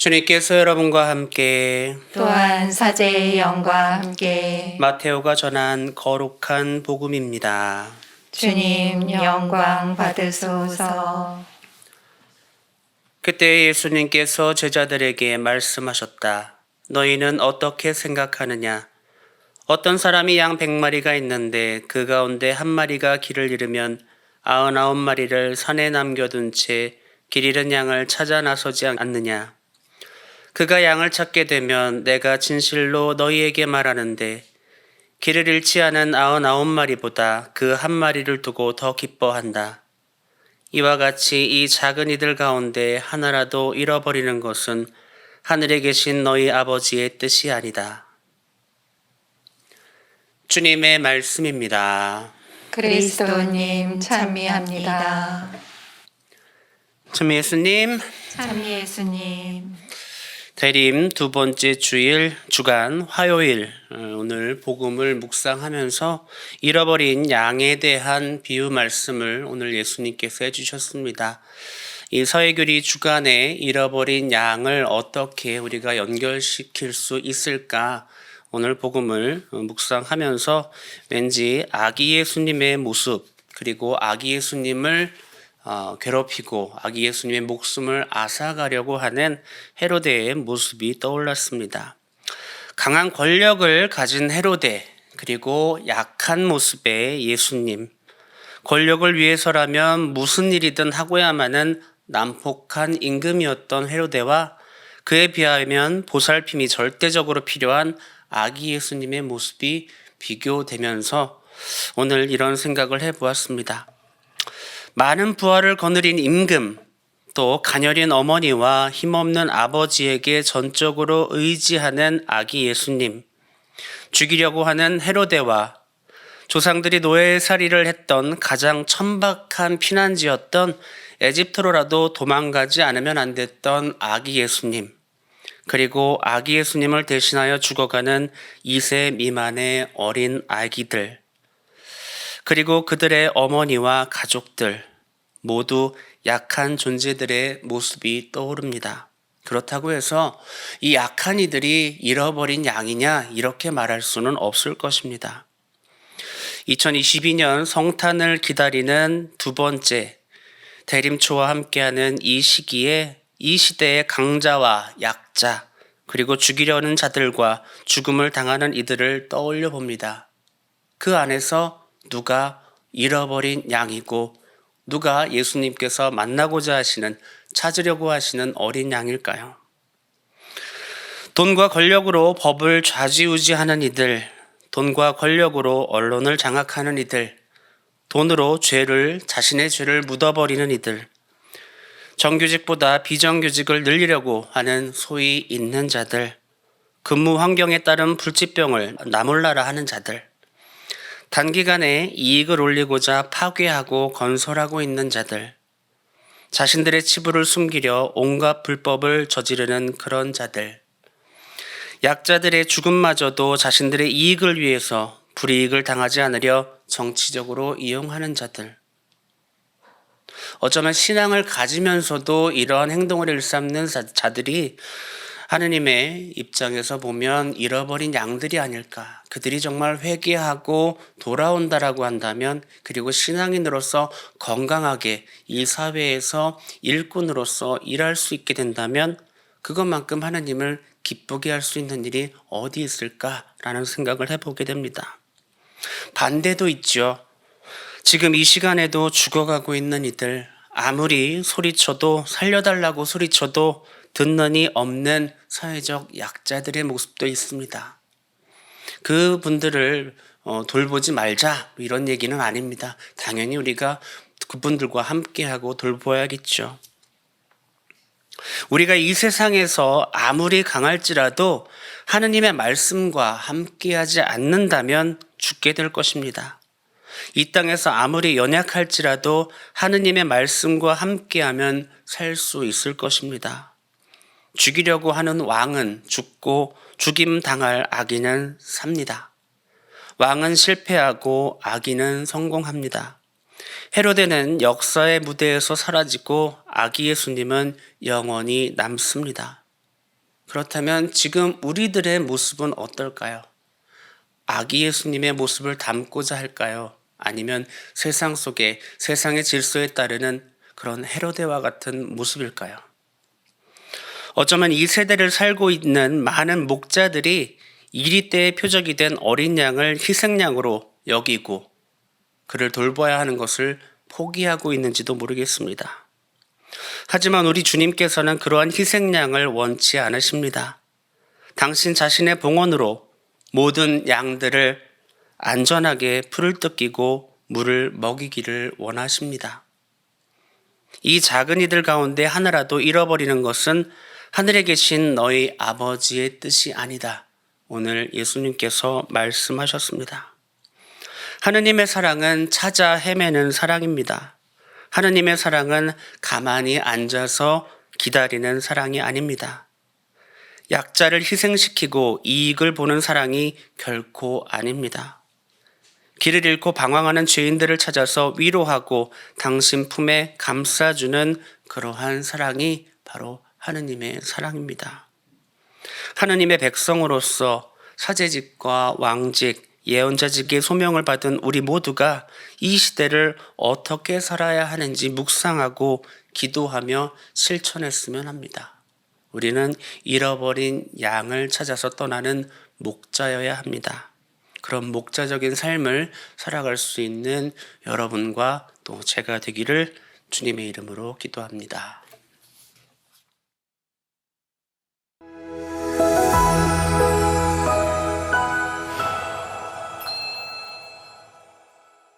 주님께서 여러분과 함께 또한 사제의 영과 함께 마테오가 전한 거룩한 복음입니다. 주님 영광 받으소서. 그때 예수님께서 제자들에게 말씀하셨다. 너희는 어떻게 생각하느냐? 어떤 사람이 양 100마리가 있는데 그 가운데 한 마리가 길을 잃으면 99마리를 산에 남겨둔 채 길 잃은 양을 찾아 나서지 않느냐? 그가 양을 찾게 되면 내가 진실로 너희에게 말하는데 길을 잃지 않은 99마리보다 그 한 마리를 두고 더 기뻐한다. 이와 같이 이 작은 이들 가운데 하나라도 잃어버리는 것은 하늘에 계신 너희 아버지의 뜻이 아니다. 주님의 말씀입니다. 그리스도님 찬미합니다. 참 예수님, 참 예수님. 대림 두 번째 주일 주간 화요일 오늘 복음을 묵상하면서 잃어버린 양에 대한 비유 말씀을 오늘 예수님께서 해주셨습니다. 이 서해교리 주간에 잃어버린 양을 어떻게 우리가 연결시킬 수 있을까? 오늘 복음을 묵상하면서 왠지 아기 예수님의 모습 그리고 아기 예수님을 괴롭히고 아기 예수님의 목숨을 앗아가려고 하는 헤로데의 모습이 떠올랐습니다. 강한 권력을 가진 헤로데 그리고 약한 모습의 예수님. 권력을 위해서라면 무슨 일이든 하고야만은 난폭한 임금이었던 헤로데와 그에 비하면 보살핌이 절대적으로 필요한 아기 예수님의 모습이 비교되면서 오늘 이런 생각을 해보았습니다. 많은 부하를 거느린 임금, 또 가녀린 어머니와 힘없는 아버지에게 전적으로 의지하는 아기 예수님, 죽이려고 하는 헤로데와 조상들이 노예살이를 했던 가장 천박한 피난지였던 에집트로라도 도망가지 않으면 안 됐던 아기 예수님, 그리고 아기 예수님을 대신하여 죽어가는 2세 미만의 어린 아기들, 그리고 그들의 어머니와 가족들 모두 약한 존재들의 모습이 떠오릅니다. 그렇다고 해서 이 약한 이들이 잃어버린 양이냐 이렇게 말할 수는 없을 것입니다. 2022년 성탄을 기다리는 두 번째 대림초와 함께하는 이 시기에 이 시대의 강자와 약자 그리고 죽이려는 자들과 죽음을 당하는 이들을 떠올려 봅니다. 그 안에서 누가 잃어버린 양이고 누가 예수님께서 만나고자 하시는 찾으려고 하시는 어린 양일까요? 돈과 권력으로 법을 좌지우지하는 이들, 돈과 권력으로 언론을 장악하는 이들, 돈으로 자신의 죄를 묻어버리는 이들, 정규직보다 비정규직을 늘리려고 하는 소위 있는 자들, 근무 환경에 따른 불치병을 나몰라라 하는 자들, 단기간에 이익을 올리고자 파괴하고 건설하고 있는 자들, 자신들의 치부를 숨기려 온갖 불법을 저지르는 그런 자들, 약자들의 죽음마저도 자신들의 이익을 위해서 불이익을 당하지 않으려 정치적으로 이용하는 자들, 어쩌면 신앙을 가지면서도 이러한 행동을 일삼는 자들이 하느님의 입장에서 보면 잃어버린 양들이 아닐까. 그들이 정말 회개하고 돌아온다라고 한다면, 그리고 신앙인으로서 건강하게 이 사회에서 일꾼으로서 일할 수 있게 된다면 그것만큼 하느님을 기쁘게 할 수 있는 일이 어디 있을까라는 생각을 해보게 됩니다. 반대도 있죠. 지금 이 시간에도 죽어가고 있는 이들, 아무리 소리쳐도 살려달라고 소리쳐도 듣는 이 없는 사회적 약자들의 모습도 있습니다. 그분들을 돌보지 말자 이런 얘기는 아닙니다. 당연히 우리가 그분들과 함께하고 돌보아야겠죠. 우리가 이 세상에서 아무리 강할지라도 하느님의 말씀과 함께하지 않는다면 죽게 될 것입니다. 이 땅에서 아무리 연약할지라도 하느님의 말씀과 함께하면 살 수 있을 것입니다. 죽이려고 하는 왕은 죽고 죽임 당할 악인은 삽니다. 왕은 실패하고 악인은 성공합니다. 헤로데는 역사의 무대에서 사라지고 아기 예수님은 영원히 남습니다. 그렇다면 지금 우리들의 모습은 어떨까요? 아기 예수님의 모습을 담고자 할까요? 아니면 세상 속에 세상의 질서에 따르는 그런 헤로데와 같은 모습일까요? 어쩌면 이 세대를 살고 있는 많은 목자들이 이리 때의 표적이 된 어린 양을 희생양으로 여기고 그를 돌봐야 하는 것을 포기하고 있는지도 모르겠습니다. 하지만 우리 주님께서는 그러한 희생양을 원치 않으십니다. 당신 자신의 봉헌으로 모든 양들을 안전하게 풀을 뜯기고 물을 먹이기를 원하십니다. 이 작은 이들 가운데 하나라도 잃어버리는 것은 하늘에 계신 너희 아버지의 뜻이 아니다. 오늘 예수님께서 말씀하셨습니다. 하느님의 사랑은 찾아 헤매는 사랑입니다. 하느님의 사랑은 가만히 앉아서 기다리는 사랑이 아닙니다. 약자를 희생시키고 이익을 보는 사랑이 결코 아닙니다. 길을 잃고 방황하는 죄인들을 찾아서 위로하고 당신 품에 감싸주는 그러한 사랑이 바로 하느님의 사랑입니다. 하느님의 백성으로서 사제직과 왕직, 예언자직의 소명을 받은 우리 모두가 이 시대를 어떻게 살아야 하는지 묵상하고 기도하며 실천했으면 합니다. 우리는 잃어버린 양을 찾아서 떠나는 목자여야 합니다. 그런 목자적인 삶을 살아갈 수 있는 여러분과 또 제가 되기를 주님의 이름으로 기도합니다.